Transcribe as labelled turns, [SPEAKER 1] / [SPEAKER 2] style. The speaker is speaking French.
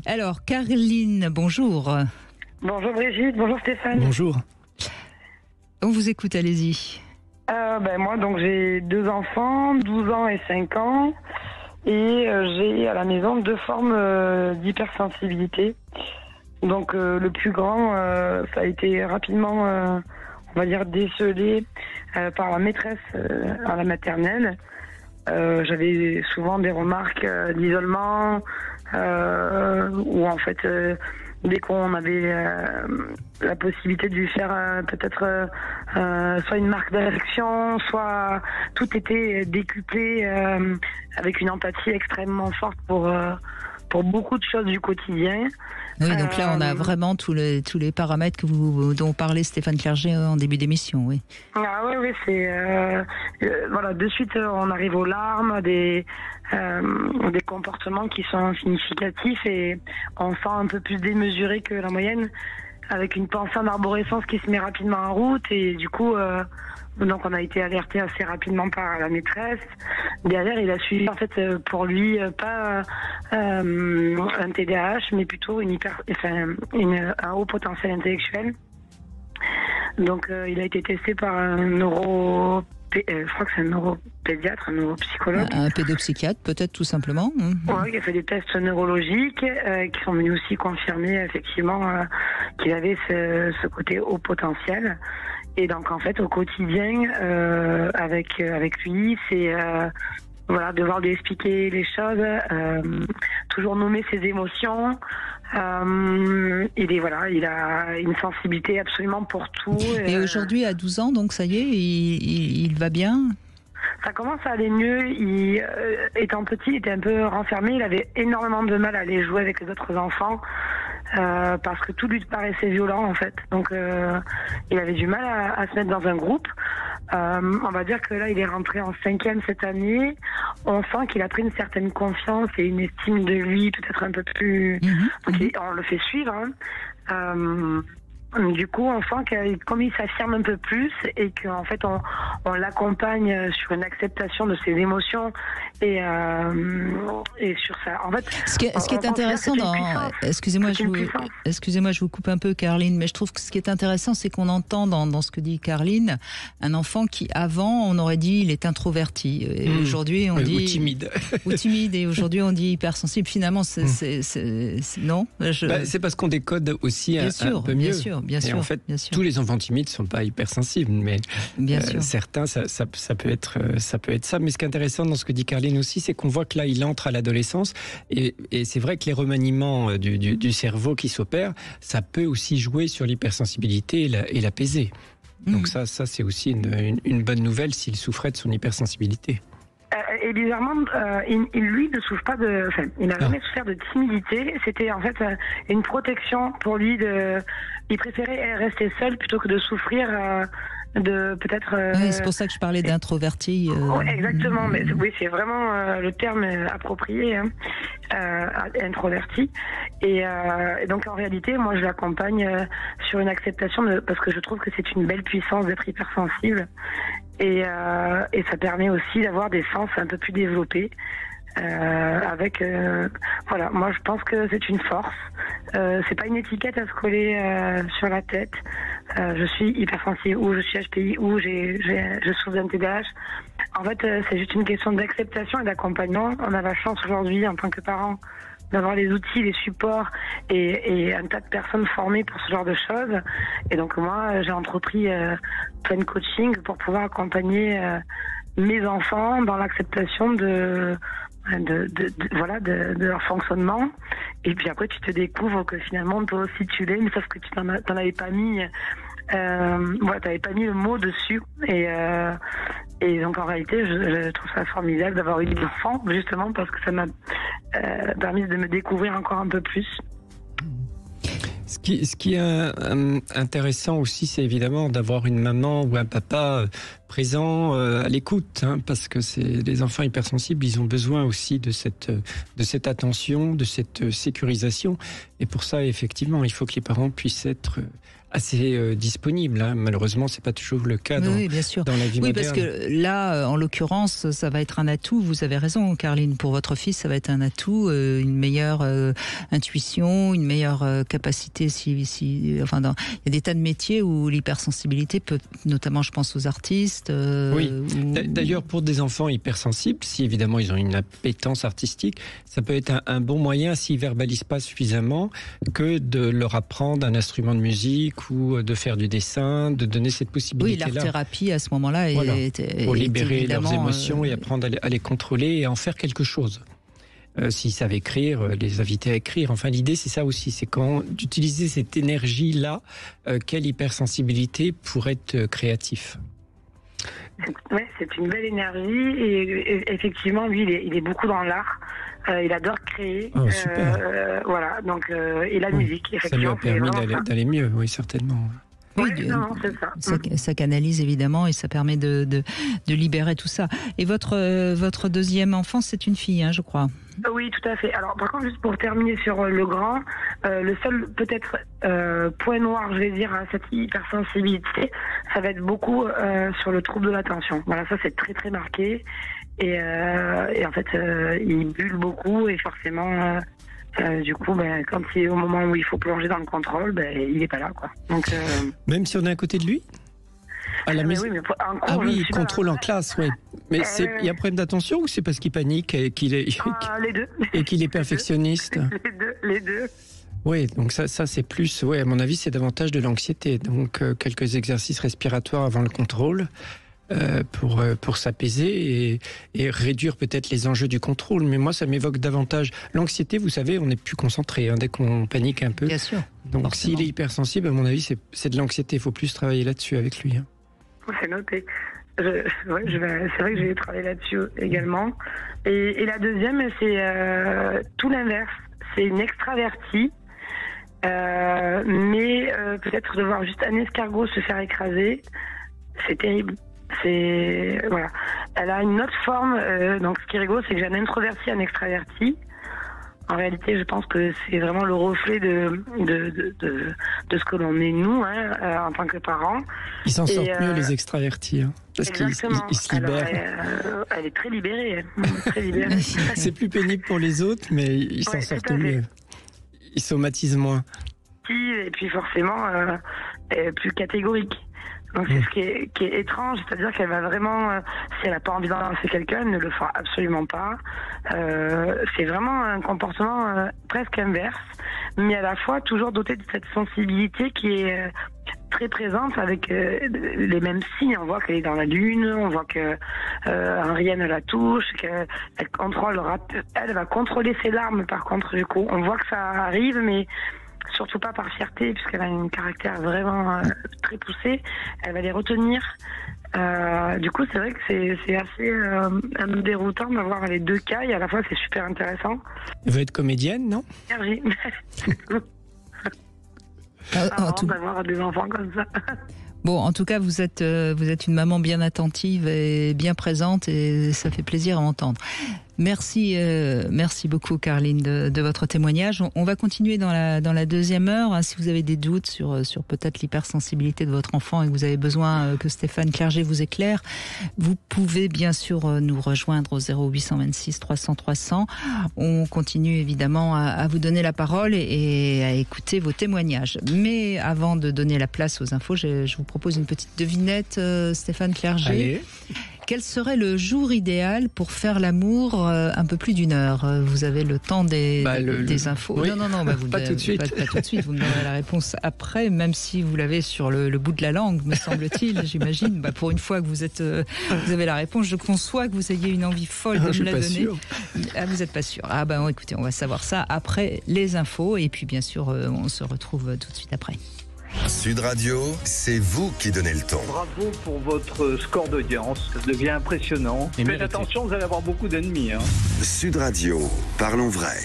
[SPEAKER 1] Alors, Caroline, bonjour.
[SPEAKER 2] Bonjour Brigitte, bonjour Stéphane.
[SPEAKER 3] Bonjour.
[SPEAKER 1] On vous écoute, allez-y.
[SPEAKER 2] Moi, donc j'ai 2 enfants, 12 ans et 5 ans. Et j'ai à la maison 2 formes d'hypersensibilité. Donc le plus grand, ça a été rapidement, on va dire, décelé par la maîtresse à la maternelle. J'avais souvent des remarques d'isolement, où en fait, dès qu'on avait la possibilité de lui faire peut-être soit une marque d'affection, soit tout était décuplé avec une empathie extrêmement forte pour beaucoup de choses du quotidien.
[SPEAKER 1] Oui, donc là, on a vraiment tous les paramètres dont parlait Stéphane Clerget en début d'émission, oui.
[SPEAKER 2] Ah oui, c'est voilà, de suite on arrive aux larmes, des comportements qui sont significatifs et on sent un peu plus démesuré que la moyenne, avec une pensée en arborescence qui se met rapidement en route et du coup donc on a été alerté assez rapidement par la maîtresse. Derrière, il a suivi en fait pour lui pas un TDAH, mais plutôt un haut potentiel intellectuel. Donc il a été testé par un je crois que c'est un neuropédiatre, un neuropsychologue.
[SPEAKER 1] Un pédopsychiatre, peut-être, tout simplement.
[SPEAKER 2] Oui, qui a fait des tests neurologiques qui sont venus aussi confirmer effectivement qu'il avait ce côté haut potentiel. Et donc en fait au quotidien avec lui, c'est devoir lui expliquer les choses, toujours nommer ses émotions. Il a une sensibilité absolument pour tout.
[SPEAKER 1] Et aujourd'hui, à 12 ans, donc ça y est, il va bien?
[SPEAKER 2] Ça commence à aller mieux. Étant petit, il était un peu renfermé. Il avait énormément de mal à aller jouer avec les autres enfants parce que tout lui paraissait violent en fait. Donc il avait du mal à se mettre dans un groupe. On va dire que là, il est rentré en 5e cette année. On sent qu'il a pris une certaine confiance et une estime de lui peut-être un peu plus... On le fait suivre. Du coup, on sent que comme il s'affirme un peu plus et qu'en fait on l'accompagne sur une acceptation de ses émotions et sur ça. En fait,
[SPEAKER 1] ce qui est intéressant excusez-moi, je vous coupe un peu, Caroline, mais je trouve que ce qui est intéressant, c'est qu'on entend dans ce que dit Caroline, un enfant qui avant on aurait dit il est introverti. Et aujourd'hui on dit ou timide, et aujourd'hui on dit hypersensible. Finalement, non.
[SPEAKER 3] C'est parce qu'on décode aussi un peu mieux.
[SPEAKER 1] Bien sûr,
[SPEAKER 3] en fait, tous les enfants timides sont pas hypersensibles, mais certains, ça peut être ça. Mais ce qui est intéressant dans ce que dit Caroline aussi, c'est qu'on voit que là, il entre à l'adolescence, et c'est vrai que les remaniements du cerveau qui s'opèrent, ça peut aussi jouer sur l'hypersensibilité et l'apaiser. Donc ça c'est aussi une bonne nouvelle s'il souffrait de son hypersensibilité.
[SPEAKER 2] Et bizarrement, lui ne souffre pas il n'a jamais souffert de timidité. C'était en fait une protection pour lui. Il préférait rester seul plutôt que de souffrir de peut-être.
[SPEAKER 1] Oui, c'est pour ça que je parlais d'introverti.
[SPEAKER 2] Ouais, exactement, mais oui, c'est vraiment le terme approprié, introverti. Et donc en réalité, moi, je l'accompagne sur une acceptation parce que je trouve que c'est une belle puissance d'être hypersensible. Et ça permet aussi d'avoir des sens un peu plus développés. Moi je pense que c'est une force. C'est pas une étiquette à se coller sur la tête. Je suis hypersensible ou je suis HPI ou je souffre d'un TDAH. En fait, c'est juste une question d'acceptation et d'accompagnement. On a la chance aujourd'hui en tant que parents d'avoir les outils, les supports et un tas de personnes formées pour ce genre de choses. Et donc moi, j'ai entrepris plein de coaching pour pouvoir accompagner mes enfants dans l'acceptation de leur fonctionnement. Et puis après, tu te découvres que finalement, toi aussi, tu l'es, mais sauf que tu t'en avais pas mis... t'avais pas mis le mot dessus. Et donc, en réalité, je trouve ça formidable d'avoir eu des enfants, justement, parce que ça m'a permis de me découvrir encore un peu plus.
[SPEAKER 3] Ce qui est intéressant aussi, c'est évidemment d'avoir une maman ou un papa présent, à l'écoute, hein, parce que les enfants hypersensibles, ils ont besoin aussi de cette attention, de cette sécurisation. Et pour ça, effectivement, il faut que les parents puissent être assez disponible. Hein. Malheureusement, c'est pas toujours le cas dans la vie moderne.
[SPEAKER 1] Oui, parce que là, en l'occurrence, ça va être un atout. Vous avez raison, Carline. Pour votre fils, ça va être un atout, une meilleure intuition, une meilleure capacité. Enfin, il y a des tas de métiers où l'hypersensibilité peut, notamment, je pense aux artistes.
[SPEAKER 3] Oui. D'ailleurs, pour des enfants hypersensibles, si évidemment ils ont une appétence artistique, ça peut être un bon moyen, s'ils verbalisent pas suffisamment, que de leur apprendre un instrument de musique ou de faire du dessin, de donner cette possibilité-là.
[SPEAKER 1] Oui, l'art-thérapie à ce moment-là
[SPEAKER 3] pour libérer leurs émotions et apprendre à les contrôler et en faire quelque chose. S'ils savent écrire, les inviter à écrire. Enfin, l'idée, c'est ça aussi, c'est d'utiliser cette énergie-là, quelle hypersensibilité pour être créatif.
[SPEAKER 2] Oui, c'est une belle énergie et effectivement, lui, il est beaucoup dans l'art. Il adore créer.
[SPEAKER 3] Oh, super.
[SPEAKER 2] Voilà, donc, et la musique, effectivement.
[SPEAKER 3] Ça lui a permis d'aller mieux, oui, certainement.
[SPEAKER 1] Oui,
[SPEAKER 2] c'est ça.
[SPEAKER 1] Ça canalise évidemment et ça permet de libérer tout ça. Et votre deuxième enfant, c'est une fille, hein, je crois.
[SPEAKER 2] Oui, tout à fait. Alors, par contre, juste pour terminer sur le grand, le seul peut-être point noir, je vais dire, à cette hypersensibilité, ça va être beaucoup sur le trouble de l'attention. Voilà, ça c'est très très marqué. Et en fait, il bulle beaucoup et forcément, du coup, quand il est au moment où il faut plonger dans le contrôle, il n'est pas là, quoi. Donc,
[SPEAKER 3] même si on est à côté de lui? À la maison. Oui, contrôle en classe, oui. Mais il y a un problème d'attention ou c'est parce qu'il panique et qu'il est
[SPEAKER 2] les deux.
[SPEAKER 3] Et qu'il est perfectionniste?
[SPEAKER 2] Les deux.
[SPEAKER 3] Oui, donc ça c'est plus, à mon avis, c'est davantage de l'anxiété. Donc quelques exercices respiratoires avant le contrôle pour s'apaiser et réduire peut-être les enjeux du contrôle. Mais moi, ça m'évoque davantage l'anxiété. Vous savez, on est plus concentré dès qu'on panique un peu.
[SPEAKER 1] Bien sûr.
[SPEAKER 3] Donc s'il est hypersensible, à mon avis, c'est de l'anxiété. Il faut plus travailler là-dessus avec lui. Hein.
[SPEAKER 2] C'est noté. C'est vrai que je vais travailler là-dessus également. Et la deuxième, c'est tout l'inverse. C'est une extravertie, mais peut-être de voir juste un escargot se faire écraser, c'est terrible. Voilà. Elle a une autre forme. Donc, ce qui est rigolo, c'est que j'ai un introverti, un extraverti. En réalité, je pense que c'est vraiment le reflet de ce que l'on est nous, en tant que parents.
[SPEAKER 3] Ils s'en sortent mieux, les extravertis, parce qu'ils se libèrent.
[SPEAKER 2] Alors, elle est très libérée. Très libérée.
[SPEAKER 3] C'est plus pénible pour les autres, mais ils s'en sortent mieux. Ils somatisent moins.
[SPEAKER 2] Et puis forcément, plus catégorique. Donc c'est ce qui est étrange, c'est-à-dire qu'elle va vraiment, si elle n'a pas envie d'embrasser quelqu'un, elle ne le fera absolument pas. C'est vraiment un comportement presque inverse, mais à la fois toujours doté de cette sensibilité qui est très présente avec les mêmes signes. On voit qu'elle est dans la lune, on voit que rien ne la touche, qu'elle contrôle, elle va contrôler ses larmes par contre du coup. On voit que ça arrive, mais surtout pas par fierté, puisqu'elle a un caractère vraiment très poussé. Elle va les retenir. Du coup, c'est vrai que c'est assez déroutant d'avoir les deux cas, et à la fois, c'est super intéressant.
[SPEAKER 3] Elle veut être comédienne, non?
[SPEAKER 2] Énergie. D'avoir des enfants comme ça.
[SPEAKER 1] Bon, en tout cas, vous êtes une maman bien attentive et bien présente, et ça fait plaisir à entendre. Merci beaucoup, Carline, de votre témoignage. On va continuer dans la deuxième heure. Si vous avez des doutes sur peut-être l'hypersensibilité de votre enfant et que vous avez besoin que Stéphane Clerget vous éclaire, vous pouvez bien sûr nous rejoindre au 0826 300 300. On continue évidemment à vous donner la parole et à écouter vos témoignages. Mais avant de donner la place aux infos, je vous propose une petite devinette, Stéphane Clerget.
[SPEAKER 3] Allez.
[SPEAKER 1] Quel serait le jour idéal pour faire l'amour un peu plus d'une heure? Vous avez le temps des infos.
[SPEAKER 3] Oui.
[SPEAKER 1] Non, vous
[SPEAKER 3] pas tout de suite.
[SPEAKER 1] Pas tout de suite. Vous me donnerez la réponse après, même si vous l'avez sur le bout de la langue, me semble-t-il. J'imagine. Pour une fois que vous avez la réponse, je conçois que vous ayez une envie folle de me la donner.
[SPEAKER 3] Sûr.
[SPEAKER 1] Vous n'êtes pas sûr. Écoutez, on va savoir ça après les infos, et puis bien sûr, on se retrouve tout de suite après.
[SPEAKER 4] Sud Radio, c'est vous qui donnez le ton.
[SPEAKER 5] Bravo pour votre score d'audience, ça devient impressionnant. Faites attention, vous allez avoir beaucoup d'ennemis. Sud
[SPEAKER 4] Radio, parlons vrai.